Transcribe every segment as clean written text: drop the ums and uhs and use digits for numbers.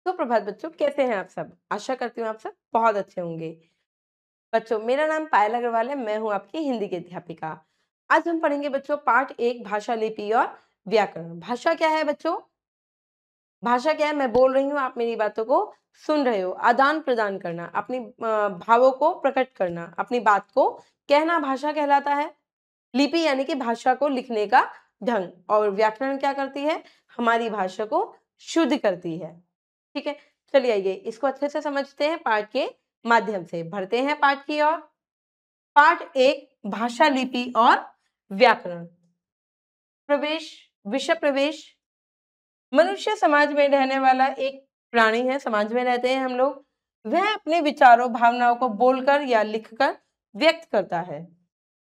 सुप्रभात बच्चों, कैसे हैं आप सब? आशा करती हूँ आप सब बहुत अच्छे होंगे। बच्चों, मेरा नाम पायल अग्रवाल है, मैं हूँ आपकी हिंदी की अध्यापिका। आज हम पढ़ेंगे बच्चों पाठ 1 भाषा, लिपि और व्याकरण। भाषा क्या है बच्चों? भाषा क्या है? मैं बोल रही हूँ, आप मेरी बातों को सुन रहे हो। आदान-प्रदान करना, अपनी भावों को प्रकट करना, अपनी बात को कहना भाषा कहलाता है। लिपि यानी कि भाषा को लिखने का ढंग, और व्याकरण क्या करती है? हमारी भाषा को शुद्ध करती है। ठीक है, चलिए आइए इसको अच्छे से समझते हैं पाठ के माध्यम से। बढ़ते हैं पाठ की ओर। पाठ 1 भाषा, लिपि और व्याकरण। प्रवेश, विषय प्रवेश। मनुष्य समाज में रहने वाला एक प्राणी है, समाज में रहते हैं हम लोग। वह अपने विचारों, भावनाओं को बोलकर या लिखकर व्यक्त करता है।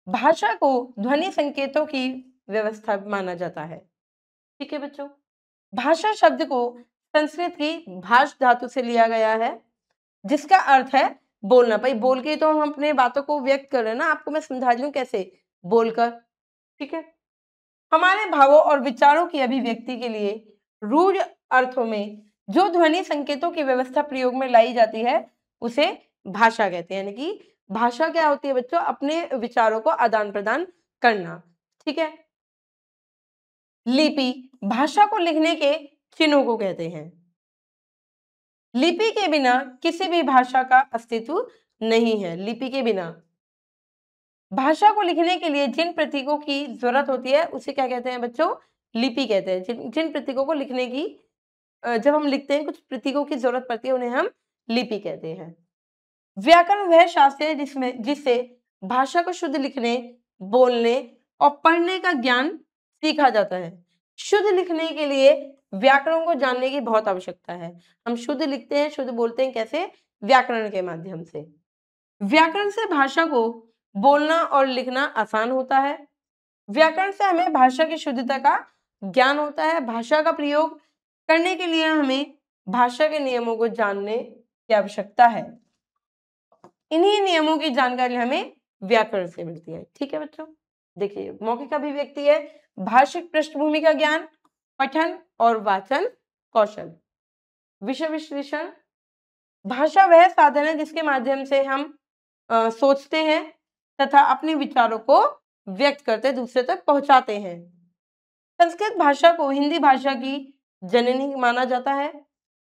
भाषा को ध्वनि संकेतों की व्यवस्था माना जाता है। ठीक है बच्चों, भाषा शब्द को संस्कृत की भाष धातु से लिया गया है, जिसका अर्थ है बोलना। भाई बोल के तो हम अपने बातों को व्यक्त कर रहे हैं ना, आपको मैं समझा दूं कैसे, बोलकर। ठीक है, हमारे भावों और विचारों की अभिव्यक्ति के लिए रूढ़ अर्थों में जो ध्वनि संकेतों की व्यवस्था प्रयोग में लाई जाती है उसे भाषा कहते हैं। यानी कि भाषा क्या होती है बच्चों? अपने विचारों को आदान प्रदान करना। ठीक है, लिपि भाषा को लिखने के चिन्हों को कहते हैं। लिपि के बिना किसी भी भाषा का अस्तित्व नहीं है। लिपि के बिना भाषा को लिखने के लिए जिन प्रतीकों की जरूरत होती है उसे क्या कहते हैं बच्चों? लिपि कहते हैं। जिन प्रतीकों को लिखने की जब हम लिखते हैं, कुछ प्रतीकों की जरूरत पड़ती है, उन्हें हम लिपि कहते हैं। व्याकरण वह शास्त्र है जिससे भाषा को शुद्ध लिखने, बोलने और पढ़ने का ज्ञान सीखा जाता है। शुद्ध लिखने के लिए व्याकरण को जानने की बहुत आवश्यकता है। हम शुद्ध लिखते हैं, शुद्ध बोलते हैं कैसे? व्याकरण के माध्यम से। व्याकरण से भाषा को बोलना और लिखना आसान होता है। व्याकरण से हमें भाषा की शुद्धता का ज्ञान होता है। भाषा का प्रयोग करने के लिए हमें भाषा के नियमों को जानने की आवश्यकता है। इन्हीं नियमों की जानकारी हमें व्याकरण से मिलती है। ठीक है बच्चों, देखिए मौखिक अभिव्यक्ति है भाषिक पृष्ठभूमि का ज्ञान, पठन और वाचन कौशल। विषय विश्लेषण, भाषा वह साधन है जिसके माध्यम से हम सोचते हैं तथा अपने विचारों को व्यक्त करते, दूसरे तक पहुंचाते हैं। संस्कृत भाषा को हिंदी भाषा की जननी माना जाता है।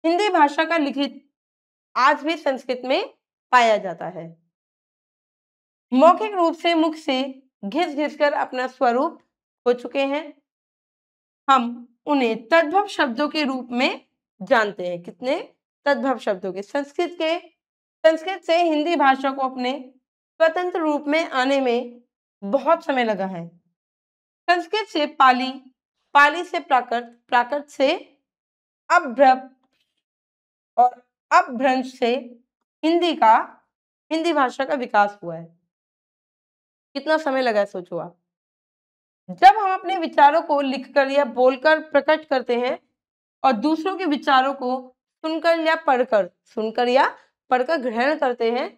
हिंदी भाषा का लिखित आज भी संस्कृत में पाया जाता है। मौखिक रूप से मुख से घिस घिस कर अपना स्वरूप हो चुके हैं। हम उन्हें तद्भव शब्दों के रूप में जानते हैं। कितने तद्भव शब्दों के? संस्कृत से हिंदी भाषा को अपने स्वतंत्र रूप में आने में बहुत समय लगा है। संस्कृत से पाली, पाली से प्राकृत, प्राकृत से अपभ्रंश और अपभ्रंश से हिंदी भाषा का विकास हुआ है। कितना समय लगा है सोचो आप। जब हम अपने विचारों को लिखकर या बोलकर प्रकट करते हैं और दूसरों के विचारों को सुनकर या पढ़कर ग्रहण करते हैं,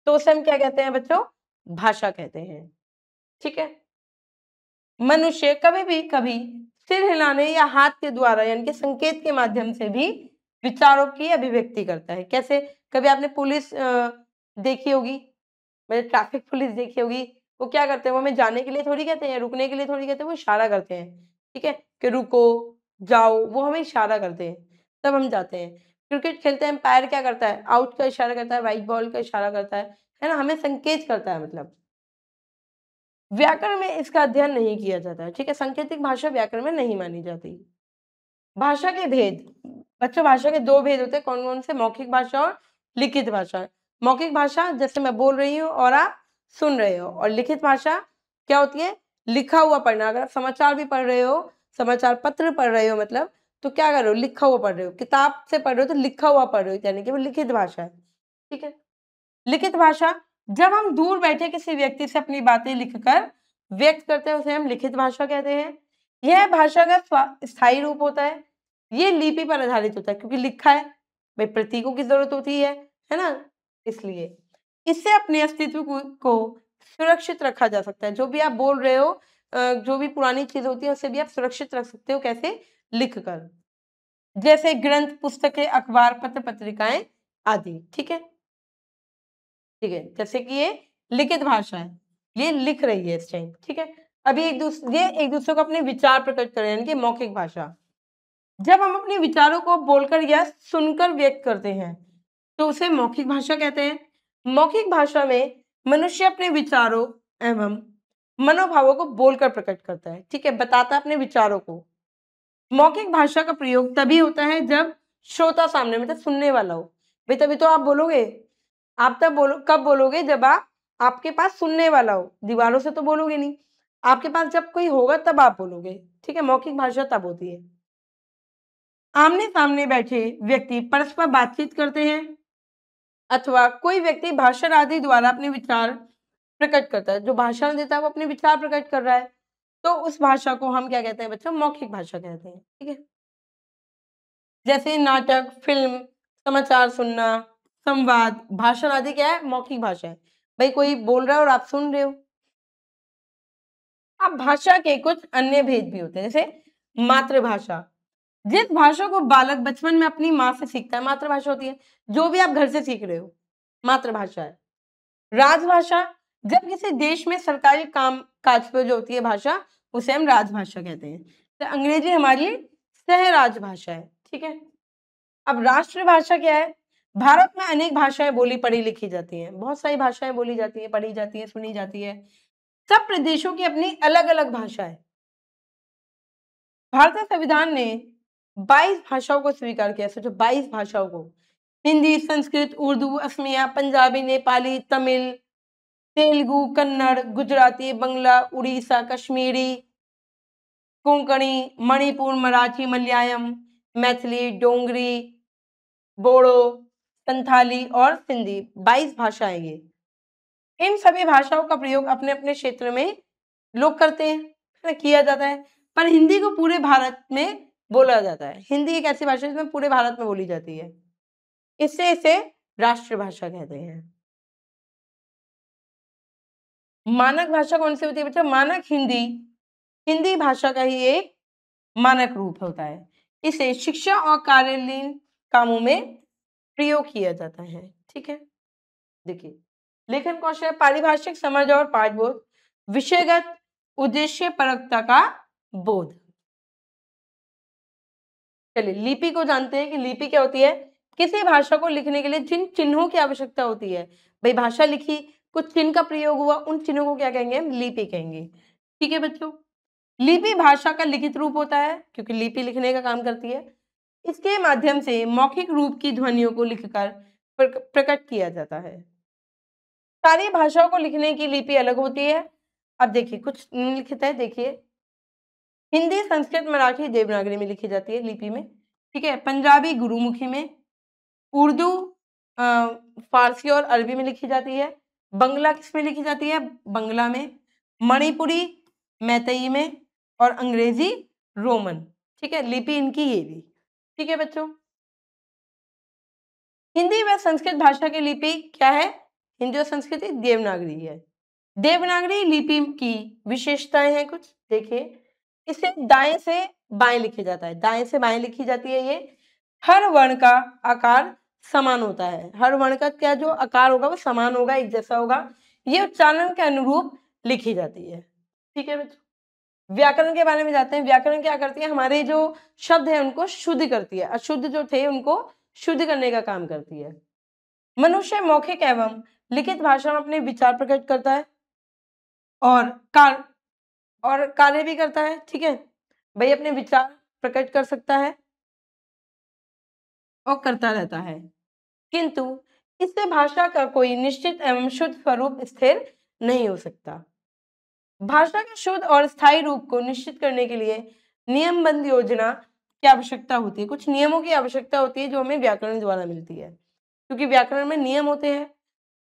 तो उसे हम क्या कहते हैं बच्चों? भाषा कहते हैं। ठीक है, मनुष्य कभी सिर हिलाने या हाथ के द्वारा यानी कि संकेत के माध्यम से भी विचारों की अभिव्यक्ति करता है। कैसे? कभी आपने पुलिस देखी होगी, मैंने ट्रैफिक पुलिस देखी होगी, वो क्या करते हैं? वो हमें जाने के लिए थोड़ी कहते हैं, रुकने के लिए थोड़ी कहते हैं, वो इशारा करते हैं। ठीक है, कि रुको, जाओ, वो हमें इशारा करते हैं, तब हम जाते हैं। क्रिकेट खेलते हैं, एम्पायर क्या करता है? आउट का इशारा करता है, वाइट बॉल का इशारा करता है ना, हमें संकेत करता है। मतलब व्याकरण में इसका अध्ययन नहीं किया जाता है। ठीक है, सांकेतिक भाषा व्याकरण में नहीं मानी जाती। भाषा के भेद बच्चों, भाषा के 2 भेद होते हैं। कौन कौन से? मौखिक भाषा और लिखित भाषा। मौखिक भाषा जैसे मैं बोल रही हूँ और आप सुन रहे हो, और लिखित भाषा क्या होती है? लिखा हुआ पढ़ना। अगर आप समाचार भी पढ़ रहे हो, समाचार पत्र पढ़ रहे हो, मतलब तो क्या कर रहे हो? लिखा हुआ पढ़ रहे हो। किताब से पढ़ रहे हो तो लिखा हुआ पढ़ रहे हो, यानी कि वो लिखित भाषा है। ठीक है, लिखित भाषा जब हम दूर बैठे किसी व्यक्ति से अपनी बातें लिखकर व्यक्त करते हैं, उसे हम लिखित भाषा कहते हैं। यह भाषा का स्थायी रूप होता है। ये लिपि पर आधारित होता है, क्योंकि लिखा है, भाई प्रतीकों की जरूरत होती है ना, इसलिए इससे अपने अस्तित्व को सुरक्षित रखा जा सकता है। जो भी आप बोल रहे हो, जो भी पुरानी चीज होती है, उसे भी आप सुरक्षित रख सकते हो। कैसे? लिख कर। जैसे ग्रंथ, पुस्तकें, अखबार, पत्र पत्रिकाएं आदि। ठीक है, ठीक है। जैसे कि ये लिखित भाषा है, ये लिख रही है इस टाइम। ठीक है, अभी ये एक दूसरे को अपने विचार प्रकट कर रहे हैं, यानी कि मौखिक भाषा। जब हम अपने विचारों को बोलकर या सुनकर व्यक्त करते हैं तो उसे मौखिक भाषा कहते हैं। मौखिक भाषा में मनुष्य अपने विचारों एवं मनोभावों को बोलकर प्रकट करता है। ठीक है, बताता है अपने विचारों को। मौखिक भाषा का प्रयोग तभी होता है जब श्रोता सामने, मतलब सुनने वाला हो। भाई तभी तो आप बोलोगे। आप तब बोलो, कब बोलोगे? जब आपके पास सुनने वाला हो। दीवारों से तो बोलोगे नहीं। आपके पास जब कोई होगा तब आप बोलोगे। ठीक है, मौखिक भाषा तब होती है। आमने सामने बैठे व्यक्ति परस्पर बातचीत करते हैं अथवा कोई व्यक्ति भाषण आदि द्वारा अपने विचार प्रकट करता है। जो भाषण देता है वो अपने विचार प्रकट कर रहा है, तो उस भाषा को हम क्या कहते हैं बच्चों? मौखिक भाषा कहते हैं। ठीक है, जैसे नाटक, फिल्म, समाचार सुनना, संवाद, भाषण आदि क्या है? मौखिक भाषा है। भाई कोई बोल रहा है और आप सुन रहे हो। अब भाषा के कुछ अन्य भेद भी होते हैं, जैसे मातृभाषा। जिस भाषा को बालक बचपन में अपनी माँ से सीखता है, मातृभाषा होती है। जो भी आप घर से सीख रहे हो, मातृभाषा है। राजभाषा, जब किसी देश में सरकारी काम काज पर जो होती है भाषा, उसे हम राजभाषा कहते हैं। तो अंग्रेजी हमारी सह राजभाषा है। ठीक है, अब राष्ट्रभाषा क्या है? भारत में अनेक भाषाएं बोली पढ़ी लिखी जाती हैं। बहुत सारी भाषाएं बोली जाती है, पढ़ी जाती है, सुनी जाती है। सब प्रदेशों की अपनी अलग अलग भाषा है। भारतीय संविधान ने 22 भाषाओं को स्वीकार किया। सोचो, 22 भाषाओं को। हिंदी, संस्कृत, उर्दू, असमिया, पंजाबी, नेपाली, तमिल, तेलुगु, कन्नड़, गुजराती, बंगला, उड़ीसा, कश्मीरी, कोंकणी, मणिपुर, मराठी, मलयालम, मैथिली, डोंगरी, बोडो, संथाली और सिंधी। 22 भाषाएं ये। इन सभी भाषाओं का प्रयोग अपने अपने क्षेत्र में लोग करते हैं, है ना, किया जाता है। पर हिंदी को पूरे भारत में बोला जाता है। हिंदी एक ऐसी भाषा है जिसमें पूरे भारत में बोली जाती है। इससे इसे राष्ट्रभाषा कहते हैं। मानक भाषा कौन सी होती है बच्चा? मानक हिंदी, हिंदी भाषा का ही एक मानक रूप होता है। इसे शिक्षा और कार्यालयीन कामों में प्रयोग किया जाता है। ठीक है, देखिए, लेखन कौशल, पारिभाषिक समझ और पाठबोध, विषयगत उद्देश्य परकता का बोध। चलिए लिपि को जानते हैं कि लिपि क्या होती है। किसी भाषा को लिखने के लिए जिन चिन्हों की आवश्यकता होती है, भाई भाषा लिखी, कुछ चिन्ह का प्रयोग हुआ, उन चिन्हों को क्या कहेंगे? हम लिपि कहेंगे। ठीक है बच्चों, लिपि भाषा का लिखित रूप होता है, क्योंकि लिपि लिखने का काम करती है। इसके माध्यम से मौखिक रूप की ध्वनियों को लिखकर प्रकट किया जाता है। सारी भाषाओं को लिखने की लिपि अलग होती है। अब देखिए कुछ निम्नलिखित है, देखिए। हिंदी, संस्कृत, मराठी देवनागरी में लिखी जाती है लिपि में। ठीक है, पंजाबी गुरुमुखी में, उर्दू फारसी और अरबी में लिखी जाती है। बंगला किस में लिखी जाती है? बंगला में। मणिपुरी मैतेई में और अंग्रेजी रोमन। ठीक है, लिपि इनकी ये भी। ठीक है बच्चों, हिंदी व संस्कृत भाषा की लिपि क्या है? हिंदी और संस्कृत देवनागरी है। देवनागरी लिपि की विशेषताएं हैं कुछ, देखिए। इसे दाएं से बाएं लिखा जाता है, दाएं से बाएं लिखी जाती है ये। हर वर्ण का आकार समान होता है। हर वर्ण का क्या जो आकार होगा वो समान होगा, एक जैसा होगा। ये उच्चारण के अनुरूप लिखी जाती है। ठीक है बच्चों, व्याकरण के बारे में जाते हैं। व्याकरण क्या करती है? हमारे जो शब्द है उनको शुद्ध करती है, अशुद्ध जो थे उनको शुद्ध करने का काम करती है। मनुष्य मौखिक एवं लिखित भाषा में अपने विचार प्रकट करता है और कार्य भी करता है। ठीक है, भाई अपने विचार प्रकट कर सकता है और करता रहता है, किंतु इससे भाषा का कोई निश्चित एवं शुद्ध स्वरूप स्थिर नहीं हो सकता। भाषा के शुद्ध और स्थायी रूप को निश्चित करने के लिए नियमबद्ध योजना की आवश्यकता होती है। कुछ नियमों की आवश्यकता होती है जो हमें व्याकरण द्वारा मिलती है, क्योंकि व्याकरण में नियम होते हैं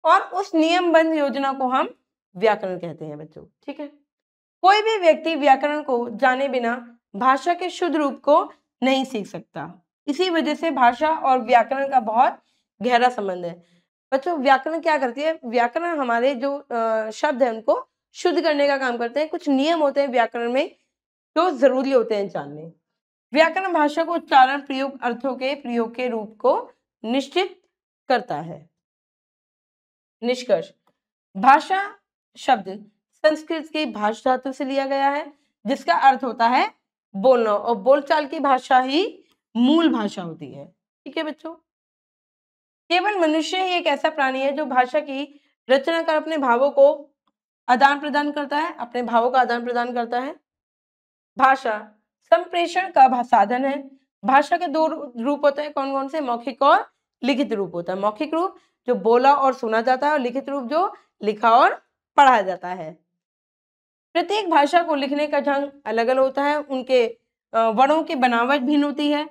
और उस नियमबद्ध योजना को हम व्याकरण कहते हैं बच्चों। ठीक है, कोई भी व्यक्ति व्याकरण को जाने बिना भाषा के शुद्ध रूप को नहीं सीख सकता। इसी वजह से भाषा और व्याकरण का बहुत गहरा संबंध है। बच्चों व्याकरण क्या करती है? व्याकरण हमारे जो शब्द है उनको शुद्ध करने का काम करते हैं। कुछ नियम होते हैं व्याकरण में जो जरूरी होते हैं जानने। व्याकरण भाषा को उच्चारण, प्रयोग, अर्थों के प्रयोग के रूप को निश्चित करता है। निष्कर्ष, भाषा शब्द संस्कृत की भाषा धातु से लिया गया है, जिसका अर्थ होता है बोलना, और बोलचाल की भाषा ही मूल भाषा होती है। ठीक है बच्चों, केवल मनुष्य ही एक ऐसा प्राणी है जो भाषा की रचना कर अपने भावों को आदान प्रदान करता है, अपने भावों का आदान प्रदान करता है। भाषा संप्रेषण का साधन है। भाषा के दो रूप होते हैं, कौन कौन से? मौखिक और लिखित रूप होता है। मौखिक रूप जो बोला और सुना जाता है, और लिखित रूप जो लिखा और पढ़ा जाता है। प्रत्येक भाषा को लिखने का ढंग अलग अलग होता है, उनके वर्णों की बनावट भिन्न होती है।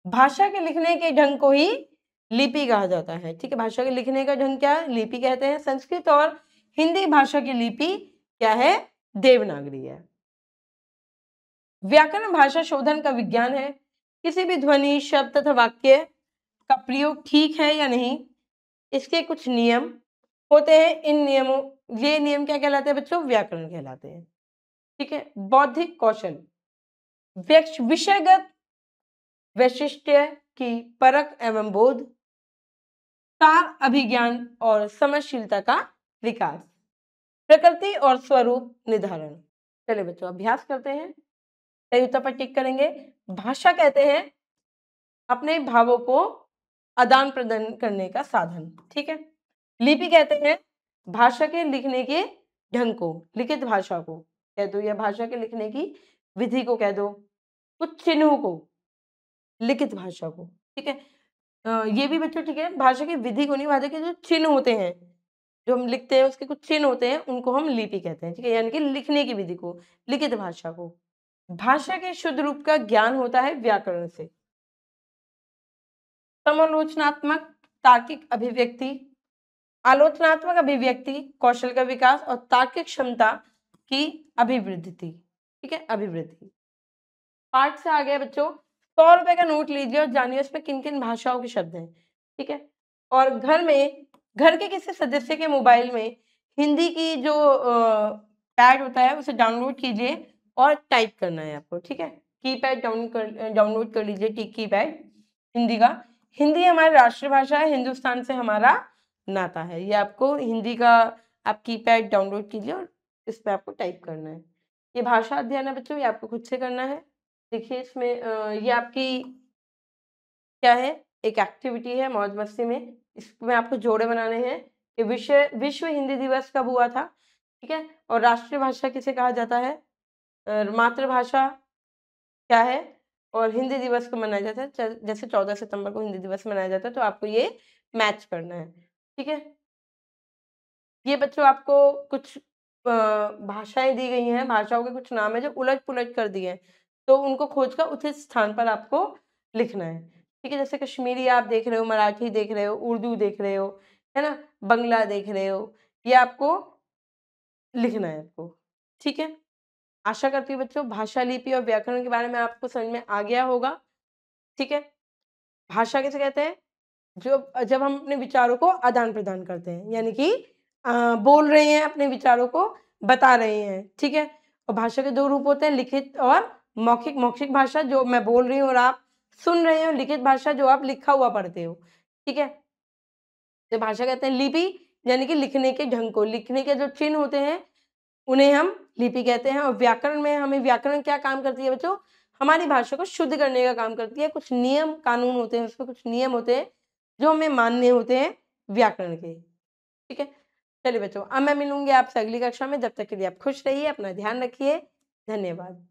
भाषा के लिखने के ढंग को ही लिपि कहा जाता है। ठीक है, भाषा के लिखने का ढंग क्या है? लिपि कहते हैं। संस्कृत और हिंदी भाषा की लिपि क्या है? देवनागरी है। व्याकरण भाषा शोधन का विज्ञान है। किसी भी ध्वनि, शब्द तथा वाक्य का प्रयोग ठीक है या नहीं, इसके कुछ नियम होते हैं। इन नियमों, ये नियम क्या कहलाते हैं बच्चों? व्याकरण कहलाते हैं। ठीक है, बौद्धिक कौशल, विषयगत वैशिष्ट्य की परख एवं बोध, सार अभिज्ञान और समझशीलता का विकास, प्रकृति और स्वरूप निर्धारण। चलिए बच्चों, अभ्यास करते हैं। सही उत्तर पर टिक करेंगे। भाषा कहते हैं अपने भावों को आदान प्रदान करने का साधन। ठीक है, लिपि कहते हैं भाषा के लिखने के ढंग को, लिखित भाषा को कह दो, या भाषा के लिखने की विधि को कह दो, कुछ चिन्हों को, लिखित भाषा को। ठीक है, ये भी बच्चों ठीक है, भाषा की विधि को नहीं, भाषा के जो चिन्ह होते हैं, जो हम लिखते हैं उसके कुछ चिन्ह होते हैं, उनको हम लिपि कहते हैं। ठीक है, यानी कि लिखने की विधि को, लिखित भाषा को। भाषा के शुद्ध रूप का ज्ञान होता है व्याकरण से। समालोचनात्मक तार्किक अभिव्यक्ति, आलोचनात्मक अभिव्यक्ति कौशल का विकास, और तार्किक क्षमता की अभिवृद्धि। ठीक है, अभिवृद्धि। पाठ से आ गया बच्चों। 100 रुपए का नोट लीजिए और जानिए उसमें किन किन भाषाओं के शब्द हैं। ठीक है, और घर के किसी सदस्य के मोबाइल में हिंदी की जो पैड होता है उसे डाउनलोड कीजिए और टाइप करना है आपको। ठीक है, कीपैड डाउनलोड कर लीजिए, कीपैड हिंदी का। हिंदी हमारी राष्ट्रीय भाषा है, हिंदुस्तान से हमारा नाता है। ये आपको हिंदी का आप कीपैड डाउनलोड कीजिए और इस पे आपको टाइप करना है। ये भाषा अध्ययन है बच्चों, ये आपको खुद से करना है। देखिए इसमें ये आपकी क्या है? एक एक्टिविटी है मौज मस्ती में। इसमें आपको जोड़े बनाने हैं कि विश्व हिंदी दिवस कब हुआ था। ठीक है, और राष्ट्रीय भाषा किसे कहा जाता है, मातृभाषा क्या है, और हिंदी दिवस कब मनाया जाता है। जैसे 14 सितंबर को हिंदी दिवस मनाया जाता है, तो आपको ये मैच करना है। ठीक है, ये बच्चों आपको कुछ भाषाएं दी गई हैं, भाषाओं के कुछ नाम है जो उलट पुलट कर दिए हैं, तो उनको खोजकर उचित स्थान पर आपको लिखना है। ठीक है, जैसे कश्मीरी आप देख रहे हो, मराठी देख रहे हो, उर्दू देख रहे हो, है ना, बंगला देख रहे हो, ये आपको लिखना है आपको। ठीक है, आशा करती हूँ बच्चों भाषा, लिपि और व्याकरण के बारे में आपको समझ में आ गया होगा। ठीक है, भाषा किसे कहते हैं? जब हम अपने विचारों को आदान प्रदान करते हैं, यानी कि बोल रहे हैं, अपने विचारों को बता रहे हैं। ठीक है, और भाषा के 2 रूप होते हैं, लिखित और मौखिक। मौखिक भाषा जो मैं बोल रही हूँ और आप सुन रहे हो, लिखित भाषा जो आप लिखा हुआ पढ़ते हो। ठीक है, तो भाषा कहते हैं लिपि, यानी कि लिखने के ढंग को, लिखने के जो चिन्ह होते हैं उन्हें हम लिपि कहते हैं। और व्याकरण में हमें, व्याकरण क्या काम करती है बच्चों? हमारी भाषा को शुद्ध करने का काम करती है। कुछ नियम कानून होते हैं, उसमें कुछ नियम होते हैं जो हमें मानने होते हैं व्याकरण के। ठीक है, चलिए बच्चों, अब मैं मिलूंगी आपसे अगली कक्षा में। जब तक के लिए आप खुश रहिए, अपना ध्यान रखिए। धन्यवाद।